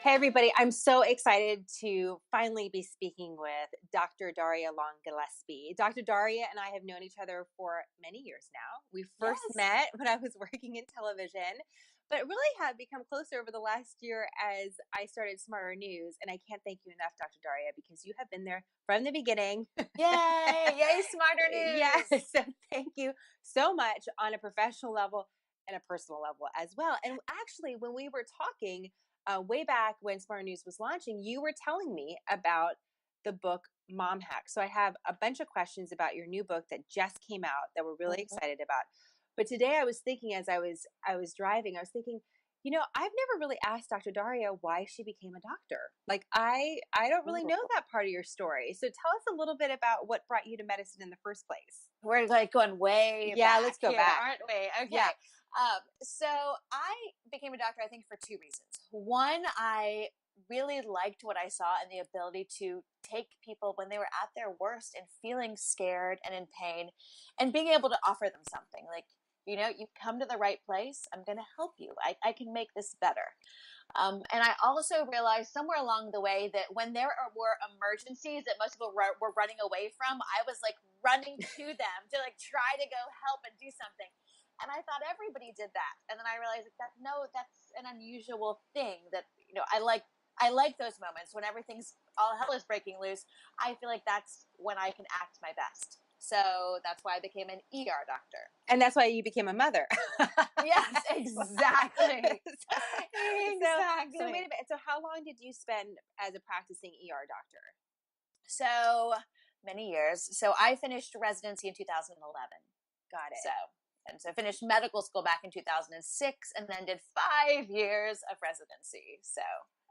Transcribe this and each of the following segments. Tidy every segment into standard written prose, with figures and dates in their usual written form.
Hey, everybody. I'm so excited to finally be speaking with Dr. Darria Gillespie. Dr. Darria and I have known each other for many years now. We first Yes. met when I was working in television, but really have become closer over the last year as I started Smarter News. And I can't thank you enough, Dr. Darria, because you have been there from the beginning. Yay. Yay, Smarter Yes. News. So thank you so much on a professional level and a personal level as well. And actually, when we were talking, way back when Smarter News was launching, you were telling me about the book MomHacks. So I have a bunch of questions about your new book that just came out that we're really Mhm. excited about. But today I was thinking as I was driving, I was thinking, I've never really asked Dr. Darria why she became a doctor. Like I don't really know Ooh. that part of your story. So tell us a little bit about what brought you to medicine in the first place. We're like going way Yeah, let's back go here, back. aren't we? Yeah. Okay. So I became a doctor, I think, for two reasons. One, I really liked what I saw and the ability to take people when they were at their worst and feeling scared and in pain and being able to offer them something like, you've come to the right place. I'm going to help you. I can make this better. And I also realized somewhere along the way that when were emergencies that most people were running away from, I was like running to them to like try to go help and do something. And I thought everybody did that. And then I realized no, that's an unusual thing that, I like those moments when everything's all hell is breaking loose. I feel like that's when I can act my best. So that's why I became an ER doctor. And that's why you became a mother. Yes, exactly. So wait a Exactly. minute. So how long did you spend as a practicing ER doctor? So many years. So I finished residency in 2011. Got So, it. and so finished medical school back in 2006 and then did 5 years of residency. So,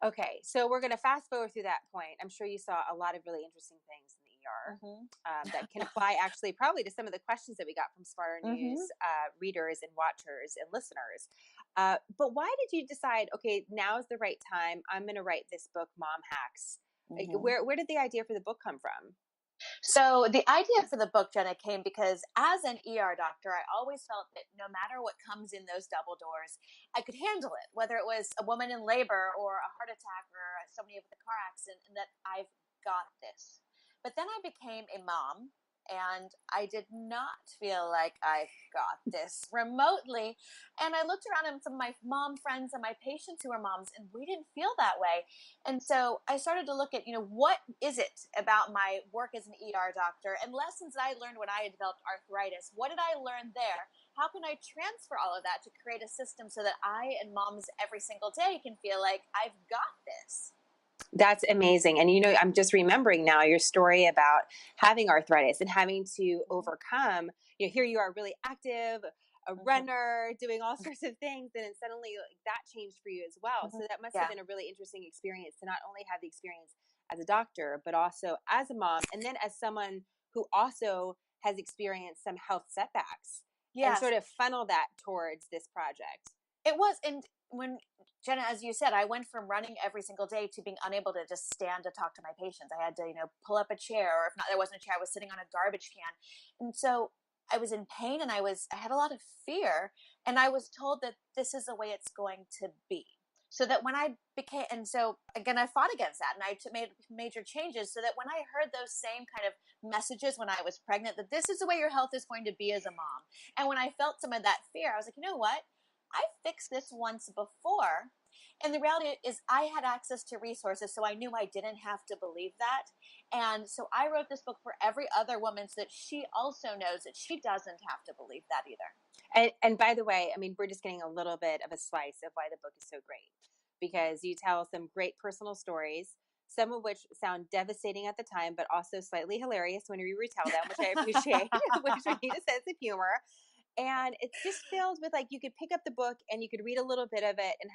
Okay, so we're going to fast forward through that point. I'm sure you saw a lot of really interesting things in the ER mhm. that can apply actually probably to some of the questions that we got from Smarter News Mhm. readers and watchers and listeners. But why did you decide, okay, now is the right time. I'm going to write this book, Mom Hacks. Like, Mhm. where did the idea for the book come from? So the idea for the book, Jenna, came because as an ER doctor, I always felt that no matter what comes in those double doors, I could handle it, whether it was a woman in labor or a heart attack or somebody with a car accident, and that I've got this. But then I became a mom, and I did not feel like I've got this remotely. And I looked around at some of my mom friends and my patients who are moms, and we didn't feel that way. And so I started to look at, what is it about my work as an ER doctor and lessons that I learned when I had developed arthritis? What did I learn there? How can I transfer all of that to create a system so that I and moms every single day can feel like I've got this? That's amazing. And I'm just remembering now your story about having arthritis and having to overcome, here you are really active, a Mm-hmm. runner, doing all sorts of things. And then suddenly like, that changed for you as well. Mm-hmm. So that must have Yeah. been a really interesting experience to not only have the experience as a doctor, but also as a mom. And then as someone who also has experienced some health setbacks and Yes. sort of funnel that towards this project. It was. And when, Jenna, as you said, I went from running every single day to being unable to just stand to talk to my patients. I had to, pull up a chair, or if not, there wasn't a chair, I was sitting on a garbage can. And so I was in pain and I had a lot of fear. And I was told that this is the way it's going to be. So that when I became, and so again, I fought against that and made major changes so that when I heard those same kind of messages when I was pregnant, that this is the way your health is going to be as a mom. And when I felt some of that fear, I was like, you know what? I fixed this once before. And the reality is, I had access to resources, so I knew I didn't have to believe that. And so I wrote this book for every other woman so that she also knows that she doesn't have to believe that either. And by the way, I mean, we're just getting a little bit of a slice of why the book is so great because you tell some great personal stories, some of which sound devastating at the time, but also slightly hilarious when you retell them, which I appreciate, which we need a sense of humor. And it's just filled with like you could pick up the book and you could read a little bit of it and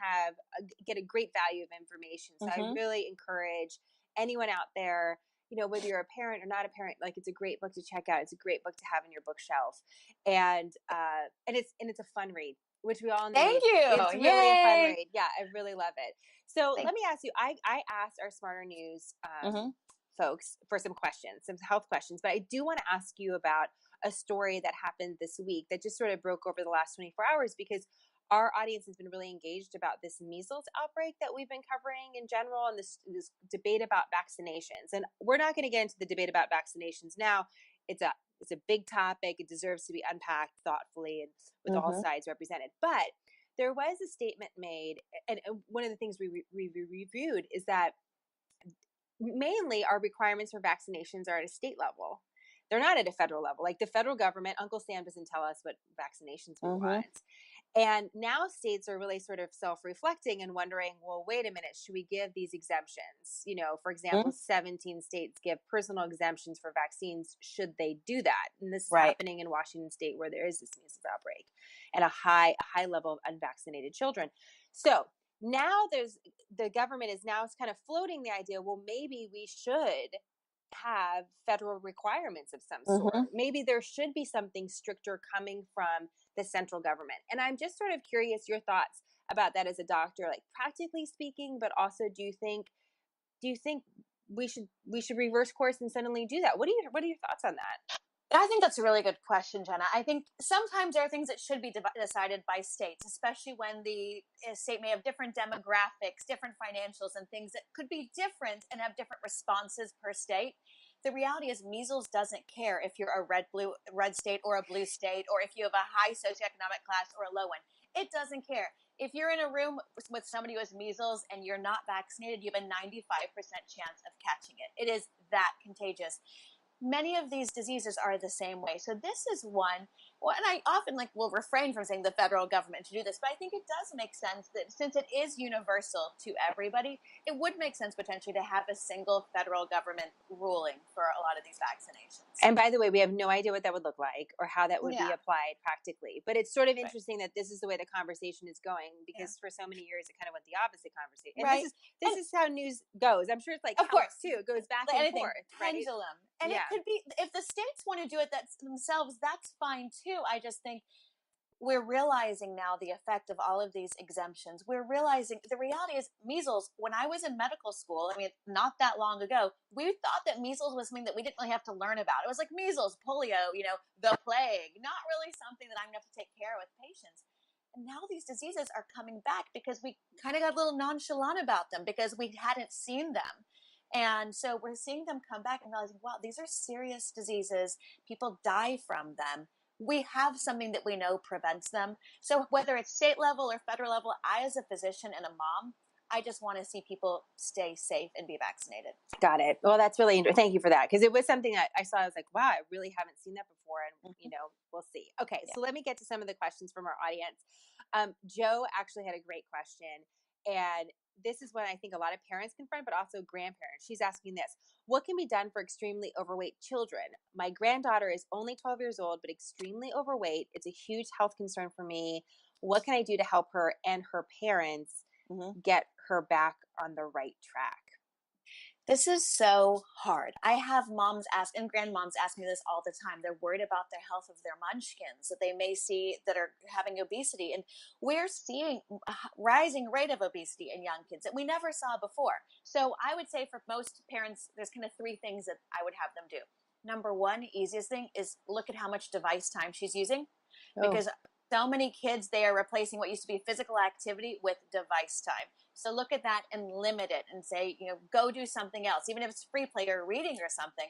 get a great value of information. So I Mm-hmm. really encourage anyone out there, whether you're a parent or not a parent, like it's a great book to check out. It's a great book to have in your bookshelf, and it's a fun read, which we all Thank need. It's you. really a fun Yay. read. Yeah, I really love it. So Thank let me ask you. I asked our Smarter News mm-hmm. folks for some questions, some health questions, but I do want to ask you about a story that happened this week that just sort of broke over the last 24 hours because our audience has been really engaged about this measles outbreak that we've been covering in general, and this debate about vaccinations. And we're not going to get into the debate about vaccinations now. It's a big topic. It deserves to be unpacked thoughtfully and with all sides represented. But there was a statement made, and one of the things we reviewed is that mainly our requirements for vaccinations are at a state level. They're not at a federal level. Like the federal government, Uncle Sam doesn't tell us what vaccinations we want. And now states are really sort of self-reflecting and wondering, well, wait a minute, should we give these exemptions? You know, for example, 17 states give personal exemptions for vaccines. Should they do that? And this is happening in Washington State, where there is this measles outbreak and a high level of unvaccinated children. So now the government is now kind of floating the idea, well, maybe we should have federal requirements of some sort. Maybe there should be something stricter coming from the central government. And I'm just sort of curious your thoughts about that as a doctor, like practically speaking, but also do you think we should reverse course and suddenly do that? What are your thoughts on that? I think that's a really good question, Jenna. I think sometimes there are things that should be decided by states, especially when the state may have different demographics, different financials, and things that could be different and have different responses per state. The reality is measles doesn't care if you're a red state or a blue state, or if you have a high socioeconomic class or a low one. It doesn't care. If you're in a room with somebody who has measles and you're not vaccinated, you have a 95% chance of catching it. It is that contagious. Many of these diseases are the same way. So this is one, and I often will refrain from saying the federal government to do this, but I think it does make sense that since it is universal to everybody, it would make sense potentially to have a single federal government ruling for a lot of these vaccinations. And by the way, we have no idea what that would look like or how that would be applied practically. But it's sort of interesting that this is the way the conversation is going, because for so many years it kind of went the opposite conversation. And this is how news goes. I'm sure it's like health too. It goes back and forth. Pendulum. And it could be, if the states want to do it themselves, that's fine too. I just think we're realizing now the effect of all of these exemptions. We're realizing the reality is measles. When I was in medical school, I mean, not that long ago, we thought that measles was something that we didn't really have to learn about. It was like measles, polio, the plague, not really something that I'm going to have to take care of with patients. And now these diseases are coming back because we kind of got a little nonchalant about them because we hadn't seen them. And so we're seeing them come back and realizing, wow, these are serious diseases. People die from them. We have something that we know prevents them. So whether it's state level or federal level, I as a physician and a mom, I just want to see people stay safe and be vaccinated. Got it. Well, that's really interesting. Thank you for that. Because it was something that I saw. I was like, wow, I really haven't seen that before. And, we'll see. Okay. So let me get to some of the questions from our audience. Joe actually had a great question. And this is what I think a lot of parents confront, but also grandparents. She's asking this: what can be done for extremely overweight children? My granddaughter is only 12 years old, but extremely overweight. It's a huge health concern for me. What can I do to help her and her parents get her back on the right track? This is so hard. I have moms ask and grandmoms ask me this all the time. They're worried about the health of their munchkins that they may see that are having obesity. And we're seeing a rising rate of obesity in young kids that we never saw before. So I would say for most parents, there's kind of three things that I would have them do. Number one, easiest thing is look at how much device time she's using. Because so many kids, they are replacing what used to be physical activity with device time. So look at that and limit it and say, go do something else. Even if it's free play or reading or something,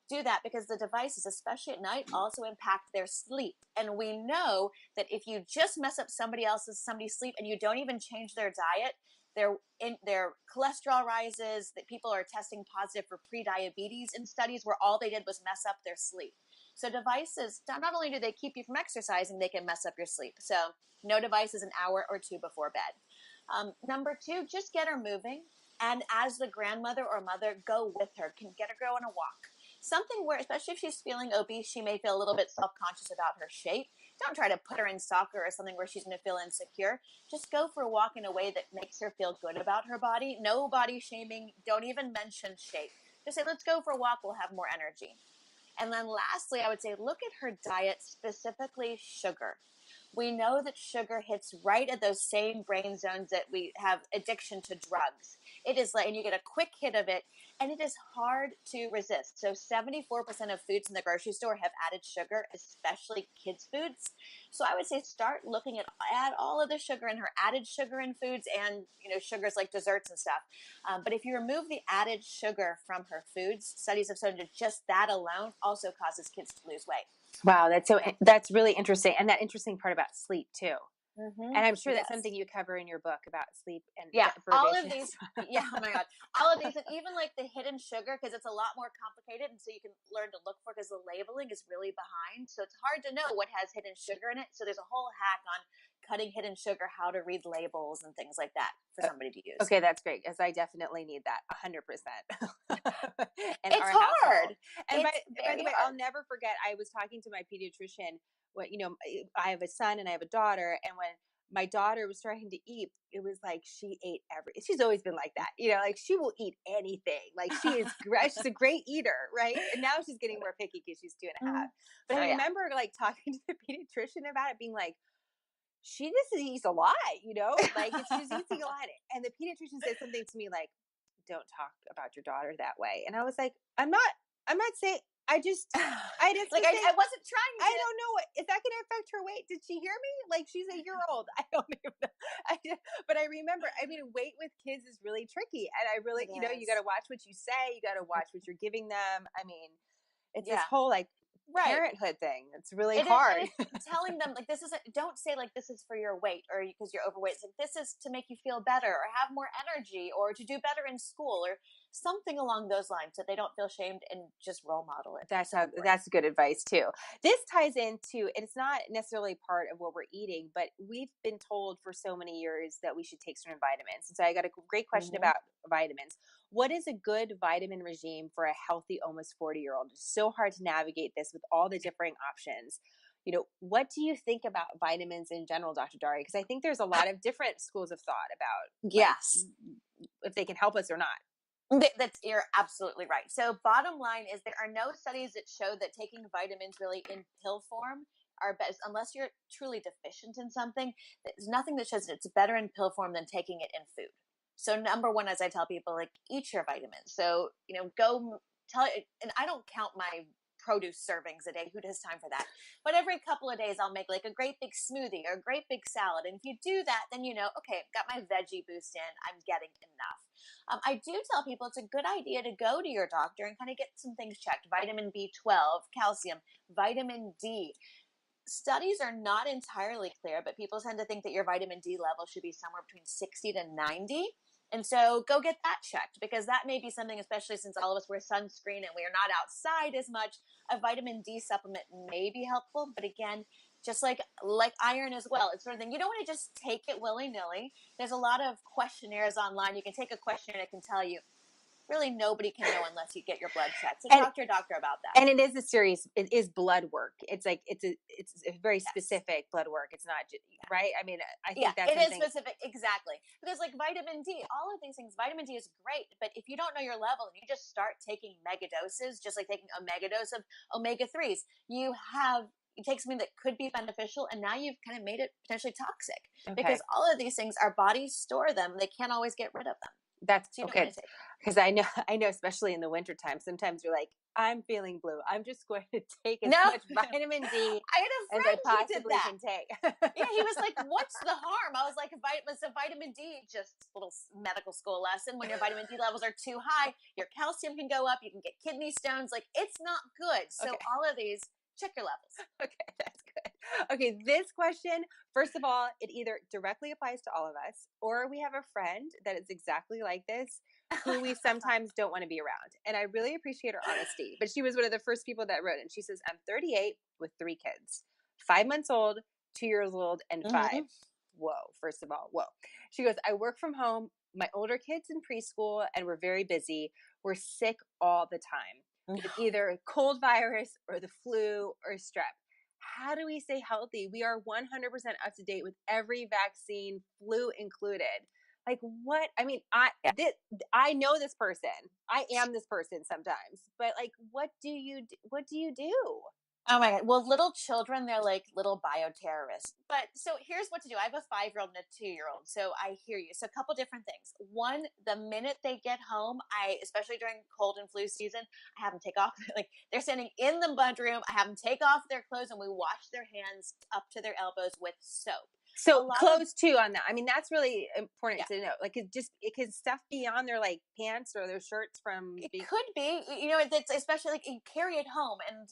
do that, because the devices, especially at night, also impact their sleep. And we know that if you just mess up somebody's sleep and you don't even change their diet, their cholesterol rises, that people are testing positive for pre-diabetes in studies where all they did was mess up their sleep. So devices, not only do they keep you from exercising, they can mess up your sleep. So no devices an hour or two before bed. Number two, just get her moving. And as the grandmother or mother, go with her. Can get her go on a walk. Something where, especially if she's feeling obese, she may feel a little bit self-conscious about her shape. Don't try to put her in soccer or something where she's going to feel insecure. Just go for a walk in a way that makes her feel good about her body. No body shaming. Don't even mention shape. Just say, let's go for a walk. We'll have more energy. And then lastly, I would say look at her diet, specifically sugar. we know that sugar hits right at those same brain zones that we have addiction to drugs. It is like, and you get a quick hit of it, and it is hard to resist. So 74% of foods in the grocery store have added sugar, especially kids' foods. So I would say start looking at add all of the sugar in her added sugar in foods, and sugars like desserts and stuff. But if you remove the added sugar from her foods, studies have shown that just that alone also causes kids to lose weight. Wow, that's really interesting, and that interesting part about sleep too. Mm-hmm. And I'm sure Yes. that's something you cover in your book about sleep and all of deprivation. these. Yeah, oh my God, all of these, and even like the hidden sugar, because it's a lot more complicated, and so you can learn to look for, because the labeling is really behind, so it's hard to know what has hidden sugar in it. So there's a whole hack on cutting hidden sugar, how to read labels and things like that for somebody to use. Okay, that's great, because I definitely need that 100%. And it's hard. And it's by the way, I'll never forget, I was talking to my pediatrician when, I have a son and I have a daughter, and when my daughter was starting to eat, it was like she ate she's always been like that, like she will eat anything. Like she's a great eater, right? And now she's getting more picky because she's 2.5. But I remember like talking to the pediatrician about it, being like, she just eats a lot, like she's eating a lot. And the pediatrician said something to me like, don't talk about your daughter that way. And I was like, I'm not saying, I just like I wasn't trying to. I don't know. Is that going to affect her weight? Did she hear me? Like, she's a year old. I don't even know. But I remember, weight with kids is really tricky. And I really, you got to watch what you say. You got to watch what you're giving them. It's this whole like parenthood thing. It's really hard. Telling them like, don't say like this is for your weight or because you're overweight. It's like, this is to make you feel better or have more energy or to do better in school or something along those lines, so they don't feel shamed, and just role model it. That's good advice too. This ties into, it's not necessarily part of what we're eating, but we've been told for so many years that we should take certain vitamins. And so I got a great question about vitamins. What is a good vitamin regime for a healthy, almost 40-year-old? It's so hard to navigate this with all the different options. What do you think about vitamins in general, Dr. Darria? Because I think there's a lot of different schools of thought about if they can help us or not. You're absolutely right. So bottom line is there are no studies that show that taking vitamins really in pill form are best, unless you're truly deficient in something. There's nothing that shows that it's better in pill form than taking it in food. So number one, as I tell people, like, eat your vitamins. So, go tell it, and I don't count my produce servings a day. Who has time for that? But every couple of days I'll make like a great big smoothie or a great big salad. And if you do that, then okay, I've got my veggie boost in, I'm getting enough. I do tell people it's a good idea to go to your doctor and kind of get some things checked. Vitamin B12, calcium, vitamin D. Studies are not entirely clear, but people tend to think that your vitamin D level should be somewhere between 60 to 90. And so go get that checked, because that may be something, especially since all of us wear sunscreen and we are not outside as much, a vitamin D supplement may be helpful. But again, just like iron as well, it's sort of thing. You don't want to just take it willy-nilly. There's a lot of questionnaires online. You can take a questionnaire that can tell you. Really, nobody can know unless you get your blood checked. So talk to your doctor about that. And it is blood work. It's like, it's a very specific blood work. It's not just, right? I think that's it is specific. Exactly. Because like vitamin D, all of these things, vitamin D is great. But if you don't know your level and you just start taking mega doses, just like taking a mega dose of omega-3s, you take something that could be beneficial, and now you've kind of made it potentially toxic. Because all of these things, our bodies store them. They can't always get rid of them. That's okay. Because I know, especially in the wintertime, sometimes you're like, I'm feeling blue. I'm just going to take as much vitamin D I had a friend as I possibly can take. Yeah, he was like, what's the harm? I was like, vitamin D, just a little medical school lesson. When your vitamin D levels are too high, your calcium can go up. You can get kidney stones. Like, it's not good. So all of these, check your levels. Okay, that's good. Okay, this question, first of all, it either directly applies to all of us, or we have a friend that is exactly like this, who we sometimes don't want to be around. And I really appreciate her honesty. But she was one of the first people that wrote, and she says, I'm 38 with 3 kids, 5 months old, 2 years old, and 5. Whoa, first of all, whoa. She goes, I work from home. My older kid's in preschool, and we're very busy. We're sick all the time with either a cold virus or the flu or strep. How do we stay healthy? We are 100% up to date with every vaccine, flu included. Like, what? I know this person. I am this person sometimes. But like, what do you do? Oh my God. Well, little children, they're like little bioterrorists. But so here's what to do. I have a 5-year-old and a 2-year-old. So I hear you. So a couple different things. One, the minute they get home, especially during cold and flu season, I have them take off, like they're standing in the bedroom. I have them take off their clothes and we wash their hands up to their elbows with soap. So clothes too on that. I mean, that's really important Yeah. to know. Like it can stuff be on their like pants or their shirts from It could be, it's especially like you carry it home and,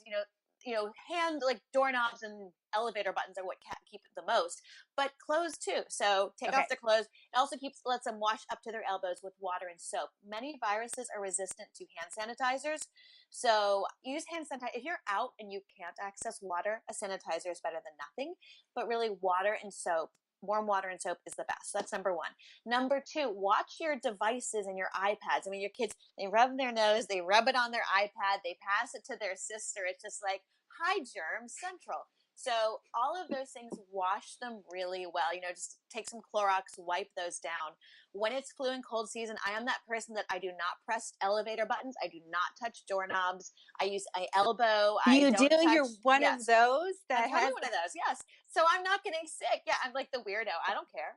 hand like doorknobs and elevator buttons are what keep it the most, but clothes too. So take okay. off their clothes. It also lets them wash up to their elbows with water and soap. Many viruses are resistant to hand sanitizers. So use hand sanitizer. If you're out and you can't access water, a sanitizer is better than nothing, but really water and soap. Warm water and soap is the best. That's number one. Number two, watch your devices and your iPads. I mean, your kids, they rub their nose, they rub it on their iPad, they pass it to their sister. It's just like, hi, germ central. So all of those things, wash them really well. Just take some Clorox, wipe those down. When it's flu and cold season, I am that person that I do not press elevator buttons. I do not touch doorknobs. I elbow. I You do? don't touch. You're one Yes. of those that I'm totally has one of those. Yes. So I'm not getting sick. Yeah, I'm like the weirdo. I don't care.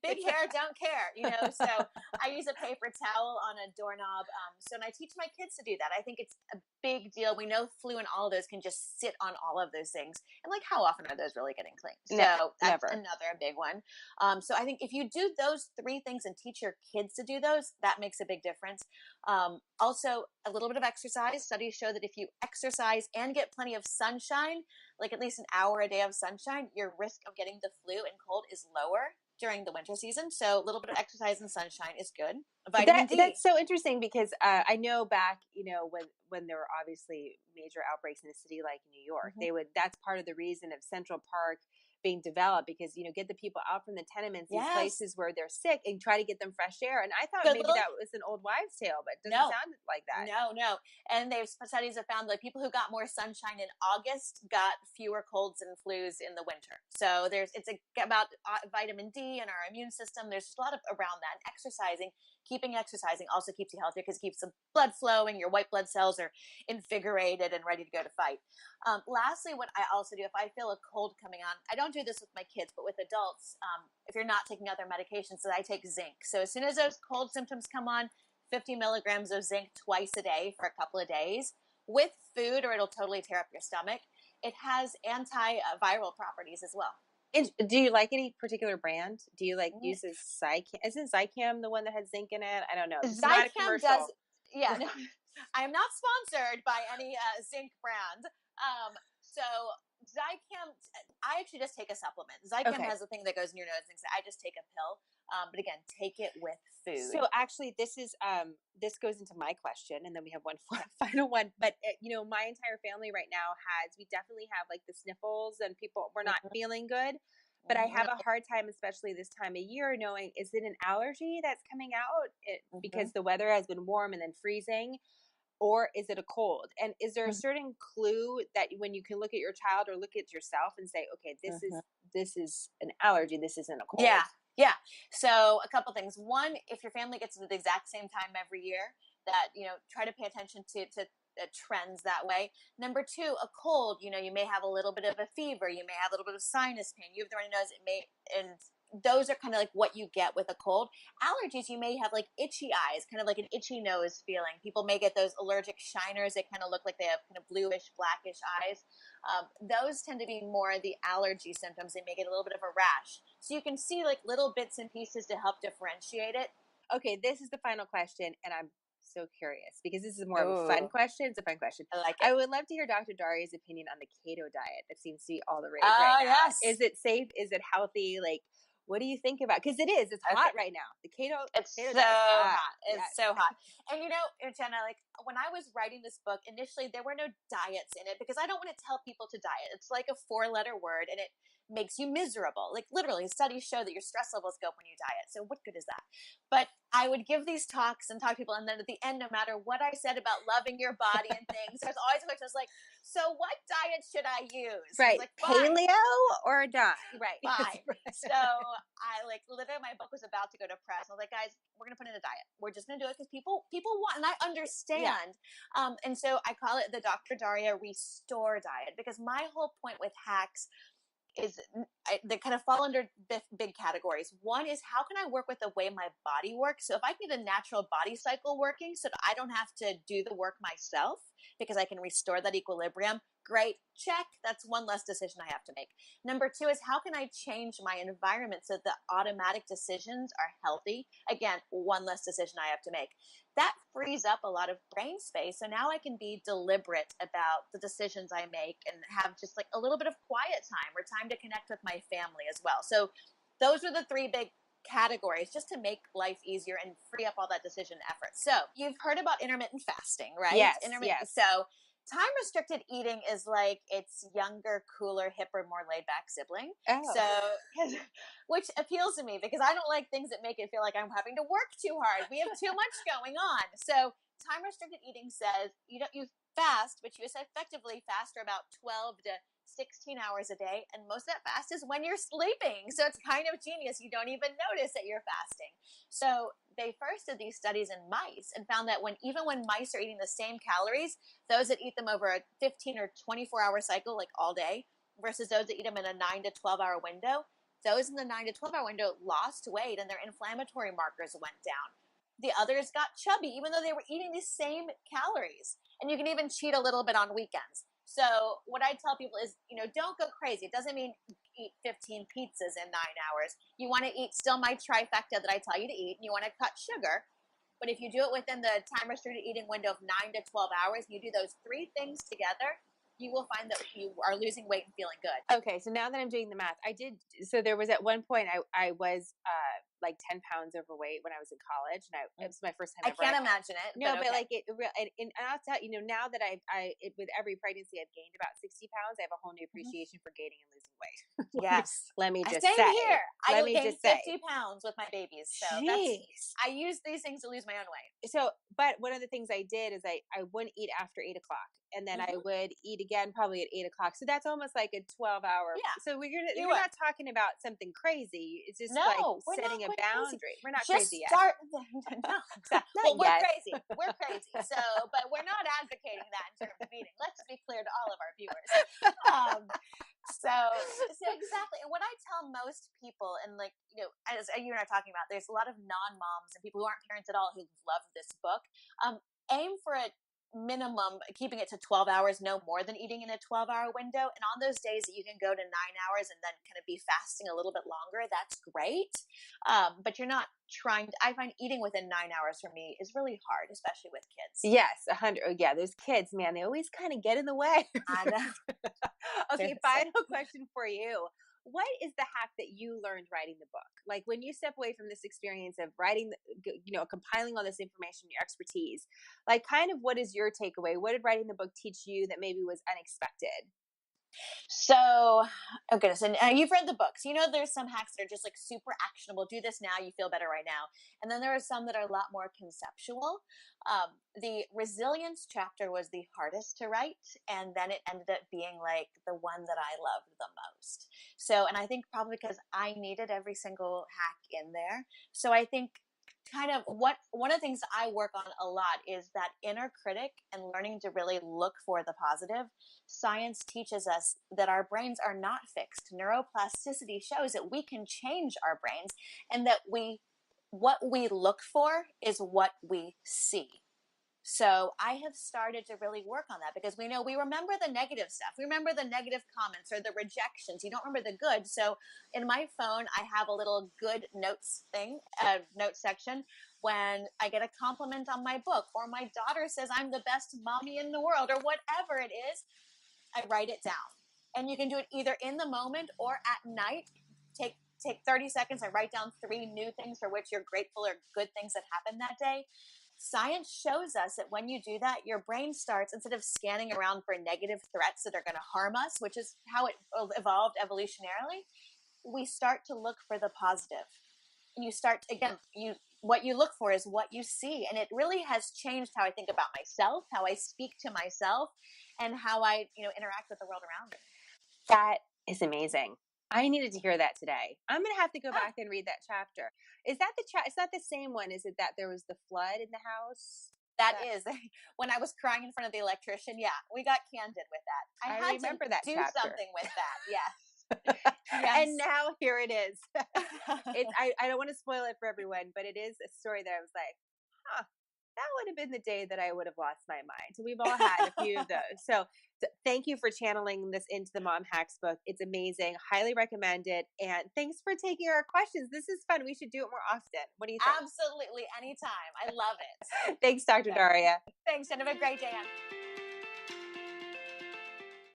Big hair, don't care. So I use a paper towel on a doorknob. And I teach my kids to do that. I think it's a big deal. We know flu and all of those can just sit on all of those things. And like, how often are those really getting cleaned? So that's never. another big one. So I think if you do those 3 things and teach your kids to do those, that makes a big difference. Also, a little bit of exercise. Studies show that if you exercise and get plenty of sunshine, like at least an hour a day of sunshine, your risk of getting the flu and cold is lower during the winter season. So a little bit of exercise and sunshine is good. Vitamin D. That's so interesting because I know back, when there were obviously major outbreaks in a city like New York, that's part of the reason of Central Park being developed because, get the people out from the tenements, these places where they're sick and try to get them fresh air. And I thought maybe that was an old wives' tale, but it doesn't sound like that. No. And studies have found like people who got more sunshine in August got fewer colds and flus in the winter. So it's about vitamin D and our immune system. There's a lot of around that. And keeping exercising also keeps you healthier because it keeps the blood flowing. Your white blood cells are invigorated and ready to go to fight. Lastly, what I also do if I feel a cold coming on, I don't do this with my kids, but with adults, if you're not taking other medications, I take zinc. So as soon as those cold symptoms come on, 50 milligrams of zinc twice a day for a couple of days with food, or it'll totally tear up your stomach. It has antiviral properties as well. Do you like any particular brand? Do you use a Zicam? Isn't Zicam the one that has zinc in it? I don't know. It's not a commercial. Does. Yeah, no, I am not sponsored by any zinc brand. So Zicam, I actually just take a supplement. Zicam has a thing that goes in your nose. And I just take a pill. But again, take it with food. So actually, this goes into my question, and then we have one final one. But my entire family right now we definitely have like the sniffles, and we're not feeling good. But I have a hard time, especially this time of year, knowing is it an allergy that's coming out because the weather has been warm and then freezing, or is it a cold? And is there a certain clue that when you can look at your child or look at yourself and say, okay, this is an allergy, this isn't a cold? Yeah. So a couple things. One, if your family gets it at the exact same time every year, that, try to pay attention to trends that way. Number two, a cold, you may have a little bit of a fever. You may have a little bit of sinus pain. You have the runny nose. And those are kind of like what you get with a cold. Allergies, you may have like itchy eyes, kind of like an itchy nose feeling. People may get those allergic shiners. They kind of look like they have kind of bluish, blackish eyes. Those tend to be more the allergy symptoms. They may get a little bit of a rash. So you can see like little bits and pieces to help differentiate it. Okay, this is the final question, and I'm so curious because this is more of a fun question. It's a fun question. I like it. I would love to hear Dr. Darria's opinion on the keto diet that seems to be all the rage right now. Yes. Is it safe? Is it healthy? Like, what do you think about? Because it is. It's hot right now. The keto. It's keto so hot. It's yes. so hot. And Jenna, like when I was writing this book, initially there were no diets in it because I don't want to tell people to diet. It's like a 4-letter word, and makes you miserable. Like literally studies show that your stress levels go up when you diet. So what good is that? But I would give these talks and talk to people. And then at the end, no matter what I said about loving your body and things, there's always a question. I was like, so what diet should I use? I Right. was like, fine. Paleo or not? Right. Fine. So I like literally my book was about to go to press. I was like, guys, we're gonna put in a diet. We're just gonna do it because people want, and I understand. Yeah. And so I call it the Dr. Darria Restore Diet because my whole point with hacks is they kind of fall under big categories. One is how can I work with the way my body works? So if I can get a natural body cycle working so that I don't have to do the work myself because I can restore that equilibrium, great, check. That's one less decision I have to make. Number two is how can I change my environment so the automatic decisions are healthy? Again, one less decision I have to make. That frees up a lot of brain space. So now I can be deliberate about the decisions I make and have just like a little bit of quiet time or time to connect with my family as well. So those are the three big categories just to make life easier and free up all that decision effort. So you've heard about intermittent fasting, right? Yes. Yes. So time restricted eating is like its younger, cooler, hipper, more laid back sibling. Oh. So, which appeals to me because I don't like things that make it feel like I'm having to work too hard. We have too much going on. So time restricted eating says you fast, but you effectively fast for about 12 to 16 hours a day, and most of that fast is when you're sleeping. So it's kind of genius. You don't even notice that you're fasting. So they first did these studies in mice and found that even when mice are eating the same calories, those that eat them over a 15 or 24-hour cycle, like all day, versus those that eat them in a 9 to 12-hour window, those in the 9 to 12-hour window lost weight and their inflammatory markers went down. The others got chubby, even though they were eating the same calories. And you can even cheat a little bit on weekends. So what I tell people is, don't go crazy. It doesn't mean eat 15 pizzas in 9 hours. You want to eat still my trifecta that I tell you to eat, and you want to cut sugar. But if you do it within the time restricted eating window of 9 to 12 hours, and you do those three things together, you will find that you are losing weight and feeling good. Okay, so now that I'm doing the math, so there was at one point I was like 10 pounds overweight when I was in college, and it was my first time I ever. can't imagine it. No, but like and I'll tell you, now that with every pregnancy I've gained about 60 pounds, I have a whole new appreciation for gaining and losing weight. Yes. Let me just Same say. here. I gained 50 say. pounds with my babies. So I use these things to lose my own weight. So, but one of the things I did is I wouldn't eat after 8 o'clock, and then I would eat again probably at 8 o'clock. So that's almost like a 12-hour. Yeah. So you're not talking about something crazy. It's just setting a boundary. Crazy. We're not just crazy yet. Well, we're crazy. We're crazy. So, but we're not advocating that in terms of eating. Let's be clear to all of our viewers. So exactly. And what I tell most people, and like, as you and I are talking about, there's a lot of non-moms and people who aren't parents at all who love this book. Aim for a minimum, keeping it to 12 hours, no more than eating in a 12-hour window. And on those days that you can go to 9 hours and then kind of be fasting a little bit longer, that's great. But you're not I find eating within 9 hours for me is really hard, especially with kids. Yes, 100. Yeah, those kids, man, they always kind of get in the way. I know. Okay, final question for you. What is the hack that you learned writing the book? Like when you step away from this experience of writing, compiling all this information, your expertise, like kind of what is your takeaway? What did writing the book teach you that maybe was unexpected? So, oh goodness, and you've read the books. There's some hacks that are just like super actionable. Do this now, you feel better right now. And then there are some that are a lot more conceptual. The resilience chapter was the hardest to write, and then it ended up being like the one that I loved the most. So, and I think probably because I needed every single hack in there. So I think kind of one of the things I work on a lot is that inner critic and learning to really look for the positive. Science teaches us that our brains are not fixed. Neuroplasticity shows that we can change our brains, and that what we look for is what we see. So I have started to really work on that because we remember the negative stuff. We remember the negative comments or the rejections. You don't remember the good. So in my phone, I have a little good notes note section. When I get a compliment on my book, or my daughter says I'm the best mommy in the world, or whatever it is, I write it down. And you can do it either in the moment or at night. Take 30 seconds and write down 3 new things for which you're grateful or good things that happened that day. Science shows us that when you do that, your brain starts, instead of scanning around for negative threats that are going to harm us, which is how it evolved evolutionarily, we start to look for the positive. And you start, again, what you look for is what you see. And it really has changed how I think about myself, how I speak to myself, and how I, interact with the world around me. That is amazing. I needed to hear that today. I'm going to have to go back and read that chapter. Is that it's not the same one, is it, that there was the flood in the house? That is when I was crying in front of the electrician. Yeah, we got candid with that. I had remember to that do chapter. something with that. Yes. Yes. And now here it is. I don't want to spoil it for everyone, but it is a story that I was like, that would have been the day that I would have lost my mind. So we've all had a few of those. So thank you for channeling this into the MomHacks book. It's amazing. Highly recommend it. And thanks for taking our questions. This is fun. We should do it more often. What do you think? Absolutely. Anytime. I love it. Thanks, Dr. Darria. Thanks, and have a great day.